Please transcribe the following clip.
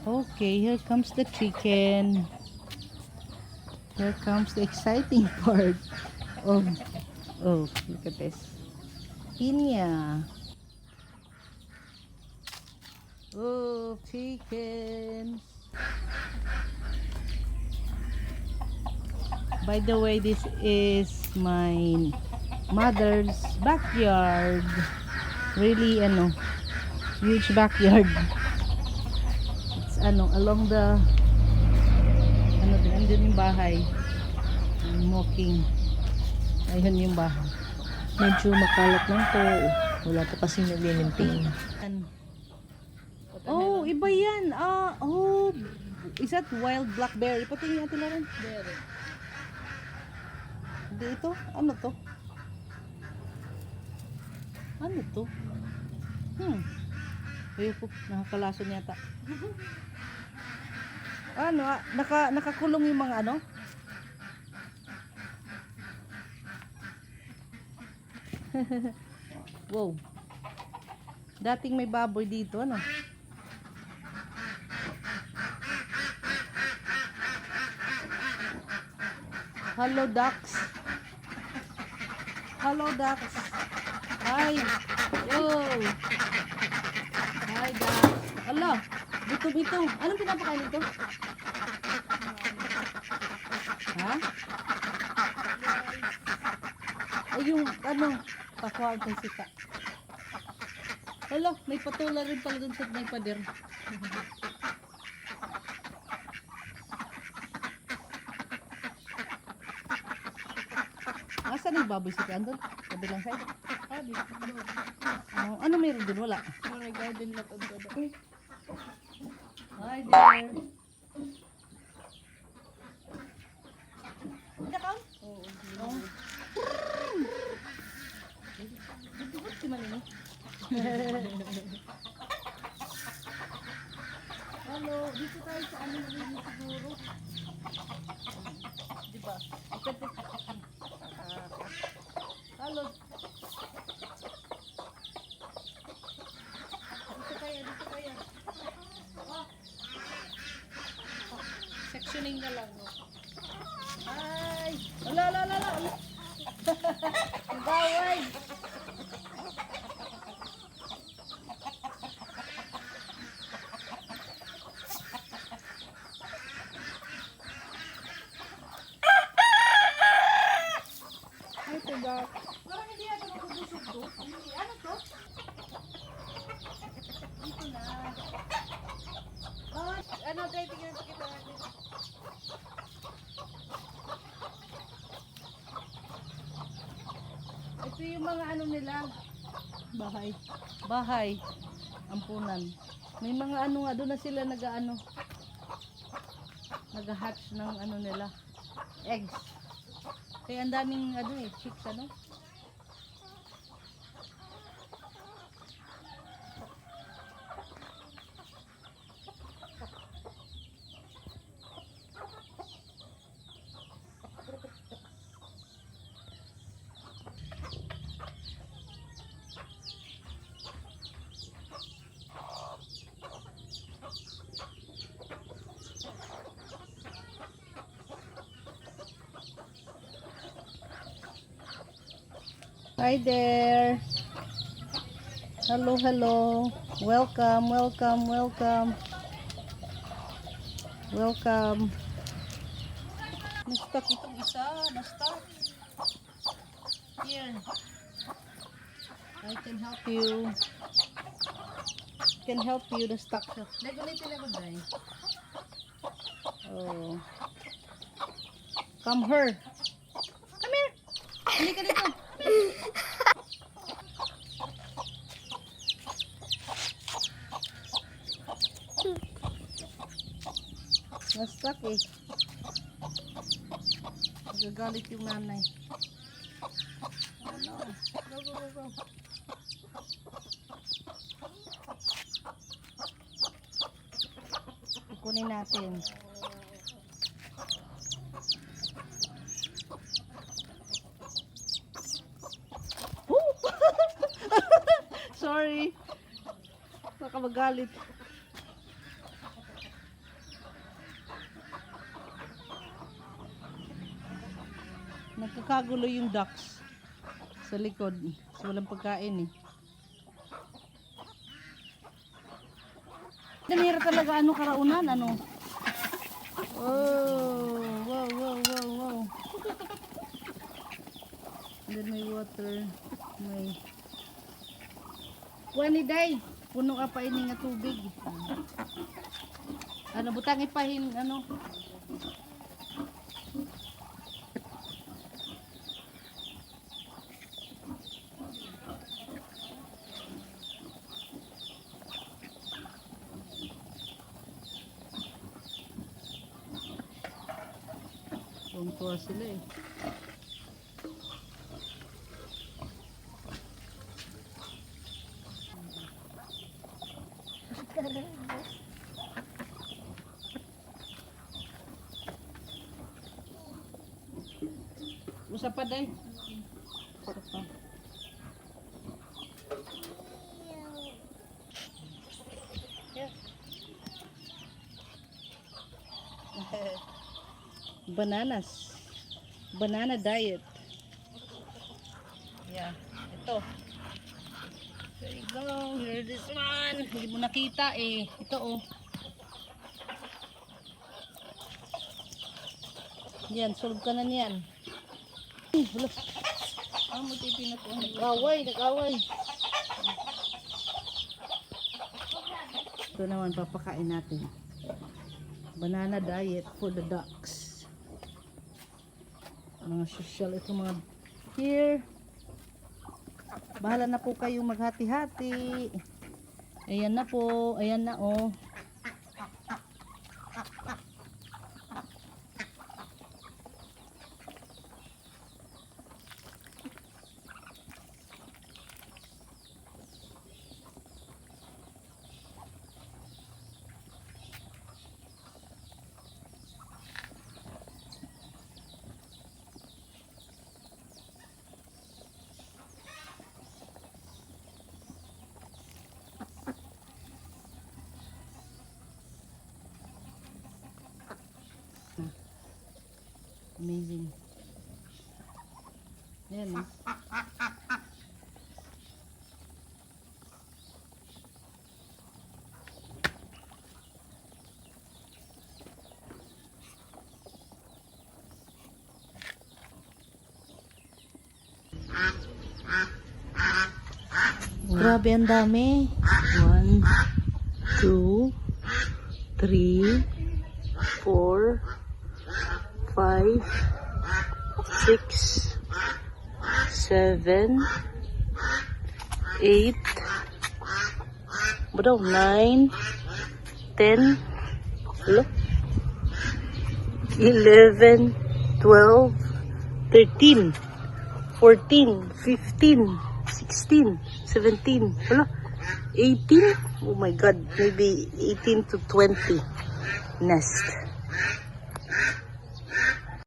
Okay, here comes the chicken. Here comes the exciting part. Oh, oh, look at this. Pinya. Oh, chickens. By the way, this is my mother's backyard. Really, huge backyard. It's along the, andun yung bahay. Walking. Ayun yung bahay. Medyo makalat lang to. Wala pa kasi nag-maintain. Oh, iba yan. Is that wild blackberry? Patingin natin na rin. Hindi ito. Ano to? Ano to? Ayoko, nakakalason yata. Nakakulong yung mga Wow. Dating may baboy dito, Hello, ducks. Hello, ducks. Hi. Yo. Hi, ducks. Hala, ito. Anong pinapakain ito? Ha? Ay, yung, pakuhaan kay sika. Hala, may patula rin pala dun sa may pader. Asa nang baboy si Andon? Kabilang side? Ano meron din? Wala. May garden lot on the Hi there. Hindi ka? Oo. Dito si Malini. Hello, dito tayo sa siguro. Diba? Hello. Dito kaya. sectioning na lang. Hi. Ala. Baway. Ay, tiga. Parang hindi ata mabubusog to. Ano to? Dito na. Tayo tingnan kita natin. Ito yung mga nila. Bahay. Ampunan. May mga nga doon na sila nag-hatch ng nila. Eggs. Kaya ang daming chicks Hi there. Hello. Welcome. Na-stuck itong isa. Na-stuck. Here. I can help you. Na-stuck siya. Lego dahil. Oh. Come here. Hindi ka dito. Na-stuck eh. Nagagalit yung nanay. Go. Ikunin natin. Sorry. Baka magalit. Nagkakagulo yung ducks sa likod. So, walang pagkain eh. Danira talaga ano karaunan, ano? Oh, wow, wow, wow, wow. Then may water, may wani day, puno ka pa ini nga tubig. Ano butang ipahin ano? Tuwa sila eh. Usa pa day. Usa pa. Bananas. Banana diet. Yeah, ito. There you go. Here this one. Hindi mo nakita eh. Ito oh. Yan, solve ka na niyan. Wala. Ah, matipinat ko. Nag-away. Ito naman, papakain natin. Banana diet for the ducks. Mga social, ito mga here. Bahala na po kayong maghati-hati. Ayan na po. Ayan na oh. Amazing. Ayan oh. Grabe, ang dami. 1, 2, 3, 4, 5, 6, 7, 8, bro, 9, 10, 11, 12, 13, 14, 15, 16, 17, 18, oh my god, maybe 18 to 20 nest.